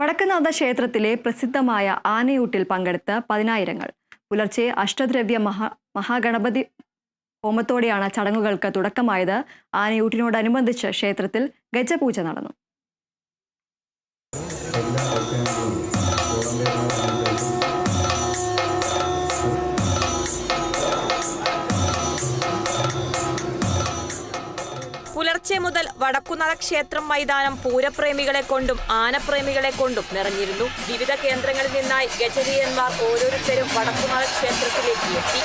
വടക്കുംനാഥ ക്ഷേത്രത്തിലെ പ്രസിദ്ധമായ ആനയൂട്ടിൽ പങ്കെടുത്ത് പതിനായിരങ്ങൾ. പുലർച്ചെ അഷ്ടദ്രവ്യ മഹാഗണപതി ഹോമത്തോടെയാണ് ചടങ്ങുകൾക്ക് തുടക്കമായത്. ആനയൂട്ടിനോടനുബന്ധിച്ച് ക്ഷേത്രത്തിൽ ഗജപൂജ നടന്നു. പുലർച്ചെ മുതൽ വടക്കുംനാഥ ക്ഷേത്രം മൈതാനം പൂരപ്രേമികളെ കൊണ്ടും ആനപ്രേമികളെ കൊണ്ടും നിറഞ്ഞിരുന്നു. വിവിധ കേന്ദ്രങ്ങളിൽ നിന്നായി ഗജവീരന്മാർ ഓരോരുത്തരും വടക്കുംനാഥ ക്ഷേത്രത്തിലേക്ക് എത്തി.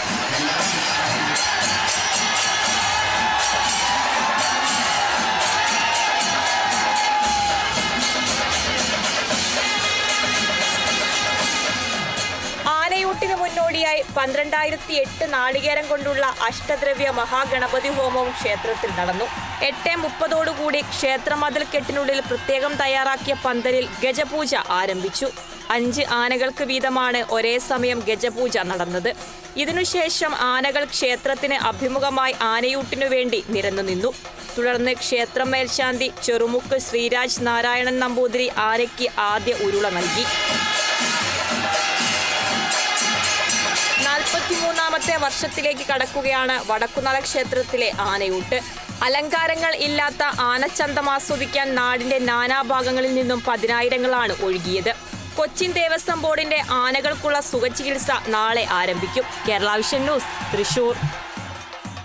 ആനയൂട്ടിന് മുന്നോടിയായി 12,008 നാളികേരം കൊണ്ടുള്ള അഷ്ടദ്രവ്യ മഹാഗണപതി ഹോമവും ക്ഷേത്രത്തിൽ നടന്നു. 8:30 ക്ഷേത്രമതിൽക്കെട്ടിനുള്ളിൽ പ്രത്യേകം തയ്യാറാക്കിയ പന്തലിൽ ഗജപൂജ ആരംഭിച്ചു. 5 ആനകൾക്ക് വീതമാണ് ഒരേ സമയം ഗജപൂജ നടന്നത്. ഇതിനുശേഷം ആനകൾ ക്ഷേത്രത്തിന് അഭിമുഖമായി ആനയൂട്ടിനു വേണ്ടി നിരന്നുനിന്നു. തുടർന്ന് ക്ഷേത്രം മേൽശാന്തി ചെറുമുക്ക് ശ്രീരാജ് നാരായണൻ നമ്പൂതിരി ആനയ്ക്ക് ആദ്യ ഉരുള നൽകി. 43ാമത്തെ വർഷത്തിലേക്ക് കടക്കുകയാണ് വടക്കുംനാഥ ക്ഷേത്രത്തിലെ ആനയൂട്ട്. അലങ്കാരങ്ങൾ ഇല്ലാത്ത ആനച്ചന്തം ആസ്വദിക്കാൻ നാടിന്റെ നാനാഭാഗങ്ങളിൽ നിന്നും പതിനായിരങ്ങളാണ് ഒഴുകിയത്. കൊച്ചിൻ ദേവസ്വം ബോർഡിന്റെ ആനകൾക്കുള്ള സുഖചികിത്സ നാളെ ആരംഭിക്കും. Kerala vision news, Thrissur.